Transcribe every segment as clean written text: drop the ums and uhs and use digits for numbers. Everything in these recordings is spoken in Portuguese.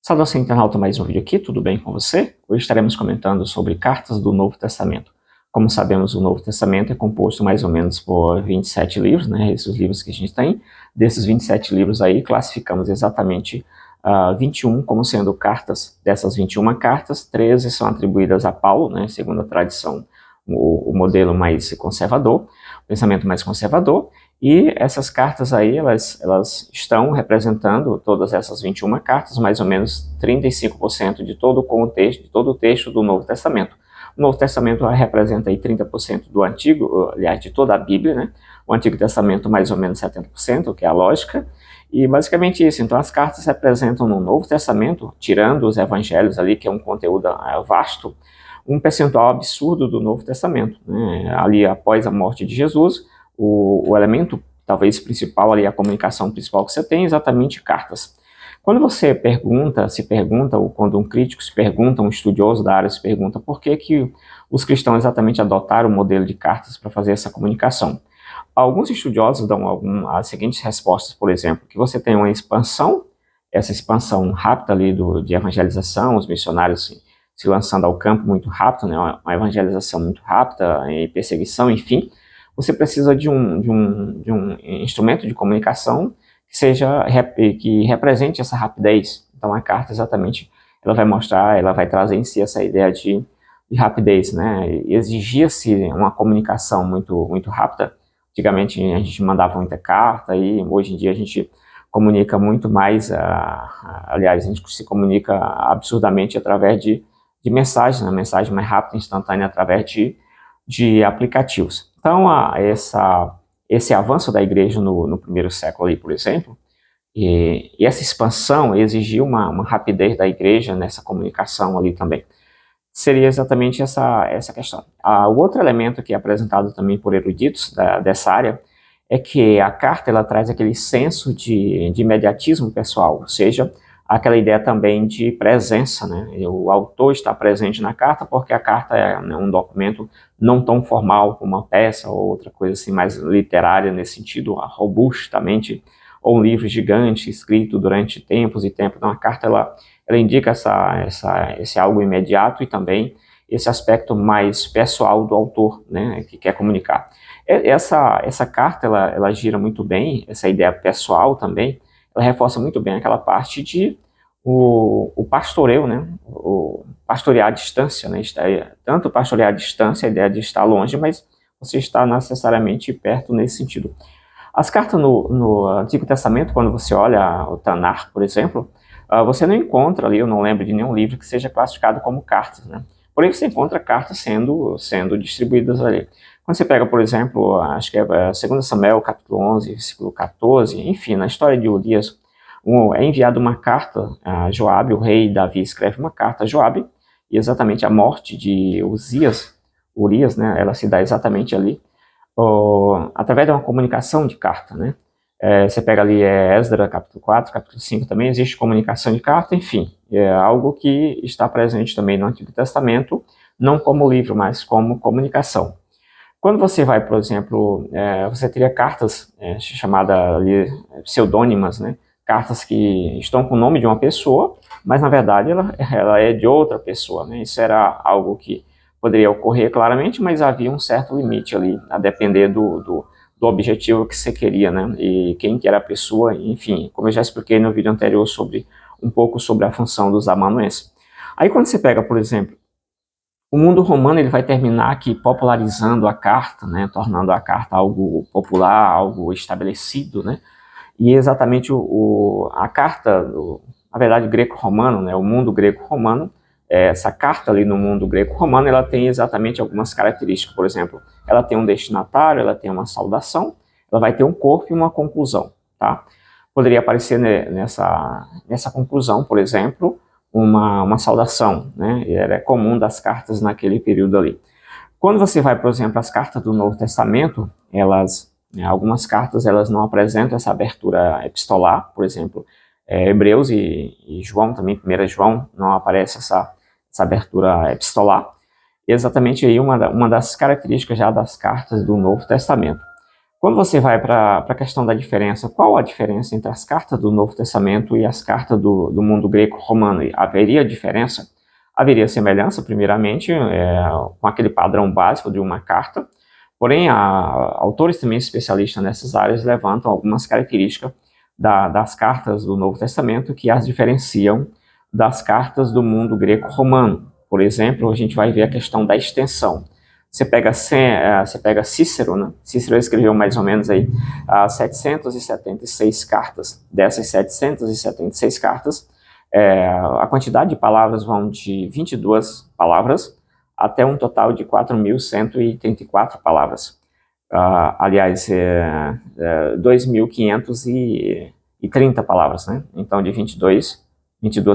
Saudação internauta, mais um vídeo aqui, tudo bem com você? Hoje estaremos comentando sobre cartas do Novo Testamento. Como sabemos, o Novo Testamento é composto mais ou menos por 27 livros, né? Esses livros que a gente tem. Desses 27 livros aí, classificamos exatamente 21 como sendo cartas. Dessas 21 cartas, 13 são atribuídas a Paulo, né? Segundo a tradição, o modelo mais conservador, o pensamento mais conservador. E essas cartas aí, elas estão representando, todas essas 21 cartas, mais ou menos 35% de todo o contexto, de todo o texto do Novo Testamento. O Novo Testamento representa aí 30% do Antigo, aliás, de toda a Bíblia, né? O Antigo Testamento mais ou menos 70%, que é a lógica. E basicamente isso. Então as cartas representam no Novo Testamento, tirando os evangelhos ali, que é um conteúdo vasto, um percentual absurdo do Novo Testamento, né? Ali após a morte de Jesus, o elemento talvez principal ali, a comunicação principal que você tem é exatamente cartas. Quando você se pergunta, ou quando um crítico se pergunta, um estudioso da área se pergunta por que os cristãos exatamente adotaram o modelo de cartas para fazer essa comunicação. Alguns estudiosos dão as seguintes respostas, por exemplo, que você tem uma expansão, essa expansão rápida ali de evangelização, os missionários se lançando ao campo muito rápido, né, uma evangelização muito rápida, e perseguição, enfim. Você precisa de um instrumento de comunicação que represente essa rapidez. Então a carta exatamente, ela vai mostrar, ela vai trazer em si essa ideia de rapidez, né? Exigia-se uma comunicação muito rápida. Antigamente a gente mandava muita carta e hoje em dia a gente comunica muito mais, aliás, a gente se comunica absurdamente através de mensagens, né? Mensagem mais rápida, instantânea, através de aplicativos. Então, esse avanço da igreja no primeiro século, ali, por exemplo, e essa expansão exigiu uma rapidez da igreja nessa comunicação ali também. Seria exatamente essa questão. O outro elemento que é apresentado também por eruditos dessa área é que a carta ela traz aquele senso de imediatismo pessoal, ou seja, aquela ideia também de presença, né? O autor está presente na carta porque a carta é, né, um documento não tão formal como uma peça ou outra coisa assim mais literária nesse sentido, robustamente, ou um livro gigante escrito durante tempos e tempos. Então a carta ela indica esse algo imediato e também esse aspecto mais pessoal do autor, né, que quer comunicar. Essa carta ela gira muito bem, essa ideia pessoal também, ela reforça muito bem aquela parte de o pastoreio, né? O pastorear à distância, né? Tanto pastorear à distância, a ideia de estar longe, mas você está necessariamente perto nesse sentido. As cartas no Antigo Testamento, quando você olha o Tanar, por exemplo, você não encontra ali, eu não lembro de nenhum livro que seja classificado como cartas, né? Porém, você encontra cartas sendo distribuídas ali. Quando você pega, por exemplo, acho que é 2 Samuel, capítulo 11, versículo 14, enfim, na história de Urias, é enviada uma carta a Joabe, o rei Davi escreve uma carta a Joabe, e exatamente a morte de Urias, né, ela se dá exatamente ali, através de uma comunicação de carta, né? Você pega ali Esdras, capítulo 4, capítulo 5, também existe comunicação de carta, enfim, é algo que está presente também no Antigo Testamento, não como livro, mas como comunicação. Quando você vai, por exemplo, você teria cartas chamadas ali pseudônimas, né? Cartas que estão com o nome de uma pessoa, mas na verdade ela é de outra pessoa, né? Isso era algo que poderia ocorrer claramente, mas havia um certo limite ali, a depender do objetivo que você queria, né? E quem que era a pessoa, enfim, como eu já expliquei no vídeo anterior um pouco sobre a função dos amanuenses. Aí quando você pega, por exemplo, o mundo romano ele vai terminar aqui popularizando a carta, né, tornando a carta algo popular, algo estabelecido, né, e exatamente a carta, na verdade greco-romano, né, o mundo greco-romano, essa carta ali no mundo greco-romano, ela tem exatamente algumas características, por exemplo, ela tem um destinatário, ela tem uma saudação, ela vai ter um corpo e uma conclusão, tá? Poderia aparecer nessa conclusão, por exemplo, uma saudação, né? Era comum das cartas naquele período ali. Quando você vai, por exemplo, às cartas do Novo Testamento, algumas cartas elas não apresentam essa abertura epistolar, por exemplo, Hebreus e João também, 1 João, não aparece essa abertura epistolar. Exatamente aí uma das características já das cartas do Novo Testamento. Quando você vai para a questão da diferença, qual a diferença entre as cartas do Novo Testamento e as cartas do mundo greco-romano? Haveria diferença? Haveria semelhança, primeiramente, com aquele padrão básico de uma carta, porém, autores também especialistas nessas áreas levantam algumas características das cartas do Novo Testamento que as diferenciam das cartas do mundo greco-romano. Por exemplo, a gente vai ver a questão da extensão. Você pega Cícero, né? Cícero escreveu mais ou menos aí 776 cartas. Dessas 776 cartas, a quantidade de palavras vão de 22 palavras até um total de 4.134 palavras. Aliás, 2.530 palavras, né? Então, de 22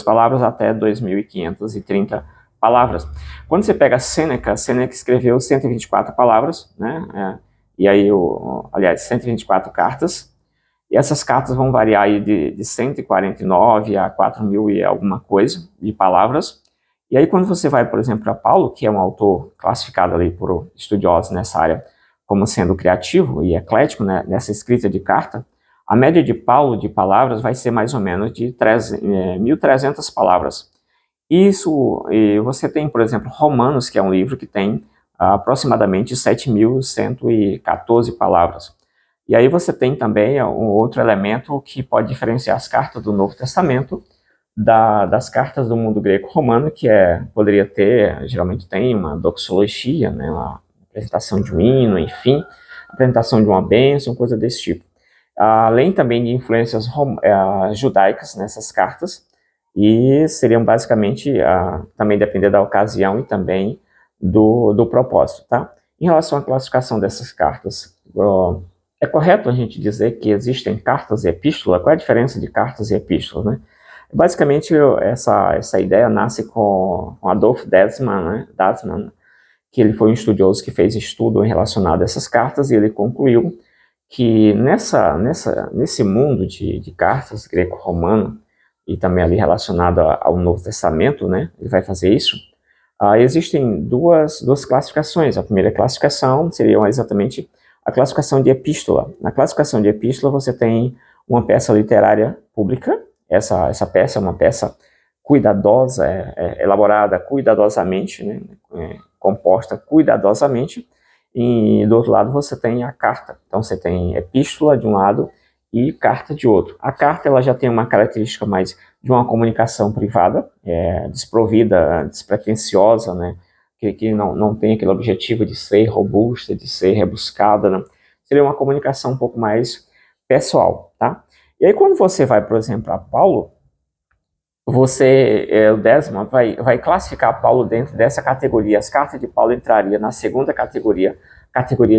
palavras até 2.530 palavras. Quando você pega Sêneca escreveu 124 palavras, né? E aí, aliás, 124 cartas. E essas cartas vão variar aí de 149 a 4.000 e alguma coisa de palavras. E aí, quando você vai, por exemplo, para Paulo, que é um autor classificado ali por estudiosos nessa área como sendo criativo e eclético, né, nessa escrita de carta, a média de Paulo de palavras vai ser mais ou menos de 1.300 palavras. Isso, e você tem, por exemplo, Romanos, que é um livro que tem aproximadamente 7.114 palavras. E aí você tem também um outro elemento que pode diferenciar as cartas do Novo Testamento das cartas do mundo greco-romano, que poderia ter, geralmente tem uma doxologia, né, uma apresentação de um hino, enfim, apresentação de uma bênção, coisa desse tipo. Além também de influências judaicas nessas cartas, e seriam basicamente, também depender da ocasião e também do propósito, tá? Em relação à classificação dessas cartas, é correto a gente dizer que existem cartas e epístolas? Qual é a diferença de cartas e epístolas, né? Basicamente, essa ideia nasce com Adolf Dasman, né? Que ele foi um estudioso que fez estudo relacionado a essas cartas, e ele concluiu que nesse mundo de cartas greco-romano, e também ali relacionado ao Novo Testamento, né, ele vai fazer isso, existem duas classificações. A primeira classificação seria exatamente a classificação de epístola. Na classificação de epístola, você tem uma peça literária pública. Essa peça é uma peça cuidadosa, elaborada cuidadosamente, né, composta cuidadosamente, e do outro lado você tem a carta. Então você tem epístola de um lado e carta de outro. A carta ela já tem uma característica mais de uma comunicação privada, desprovida, despretensiosa, né, que não tem aquele objetivo de ser robusta, de ser rebuscada, né? Seria uma comunicação um pouco mais pessoal, tá? E aí quando você vai, por exemplo, a Paulo, o Desmond vai classificar Paulo dentro dessa categoria. As cartas de Paulo entrariam na segunda categoria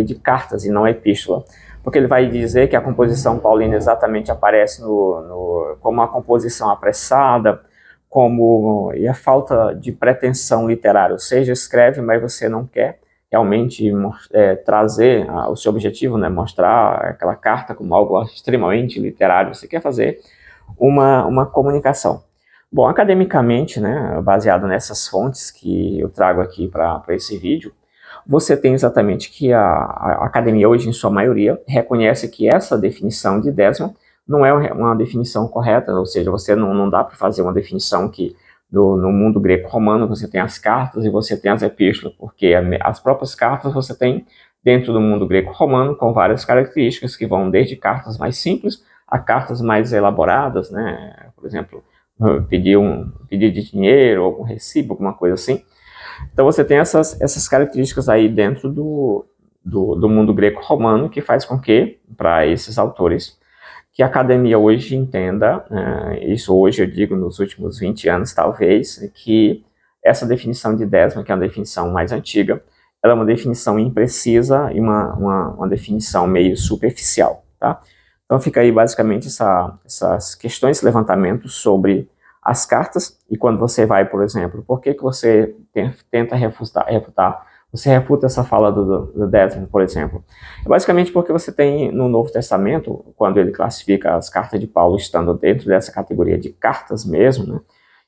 de cartas e não epístola, porque ele vai dizer que a composição paulina exatamente aparece como uma composição apressada, e a falta de pretensão literária, ou seja, escreve, mas você não quer realmente trazer o seu objetivo, né, mostrar aquela carta como algo extremamente literário, você quer fazer uma comunicação. Bom, academicamente, né, baseado nessas fontes que eu trago aqui para esse vídeo, você tem exatamente que a academia hoje, em sua maioria, reconhece que essa definição de Desmond não é uma definição correta, ou seja, você não dá para fazer uma definição que no mundo greco-romano você tem as cartas e você tem as epístolas, porque as próprias cartas você tem dentro do mundo greco-romano com várias características que vão desde cartas mais simples a cartas mais elaboradas, né, por exemplo, pedir de dinheiro, algum recibo, alguma coisa assim. Então você tem essas características aí dentro do mundo greco-romano que faz com que, para esses autores, que a academia hoje entenda, isso hoje eu digo nos últimos 20 anos talvez, que essa definição de Desmond, que é uma definição mais antiga, ela é uma definição imprecisa e uma definição meio superficial, tá? Então fica aí basicamente essas questões, esse levantamento sobre as cartas, e quando você vai, por exemplo, por que você tenta refutar, você refuta essa fala do Desmond, por exemplo? É basicamente porque você tem no Novo Testamento, quando ele classifica as cartas de Paulo estando dentro dessa categoria de cartas mesmo, né,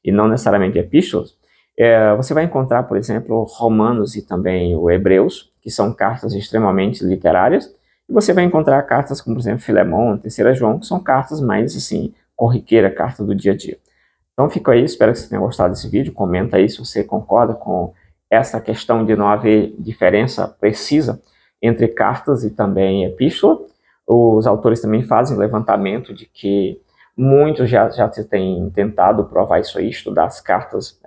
e não necessariamente epístolas, você vai encontrar, por exemplo, Romanos e também o Hebreus, que são cartas extremamente literárias, E você vai encontrar cartas como, por exemplo, Filemon, Terceira João, que são cartas mais, assim, corriqueira, carta do dia a dia. Então fica aí, espero que você tenha gostado desse vídeo, comenta aí se você concorda com essa questão de não haver diferença precisa entre cartas e também epístola. Os autores também fazem levantamento de que muitos já têm tentado provar isso aí, estudar as cartas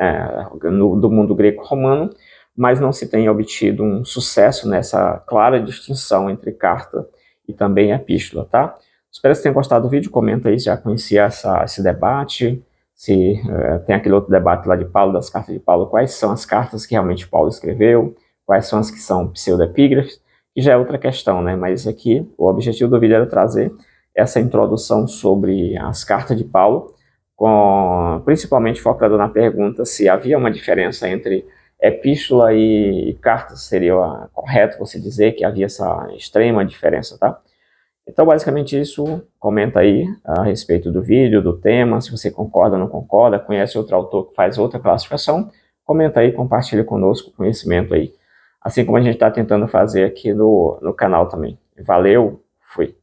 do mundo greco-romano, mas não se tem obtido um sucesso nessa clara distinção entre carta e também epístola, tá? Espero que você tenha gostado do vídeo, comenta aí se já conhecia esse debate, se tem aquele outro debate lá de Paulo, das cartas de Paulo, quais são as cartas que realmente Paulo escreveu, quais são as que são pseudoepígrafes, que já é outra questão, né? Mas aqui o objetivo do vídeo era trazer essa introdução sobre as cartas de Paulo, principalmente focado na pergunta se havia uma diferença entre epístola e cartas, seria correto você dizer que havia essa extrema diferença, tá? Então, basicamente isso, comenta aí a respeito do vídeo, do tema, se você concorda ou não concorda, conhece outro autor que faz outra classificação, comenta aí, compartilha conosco o conhecimento aí, assim como a gente está tentando fazer aqui no canal também. Valeu, fui!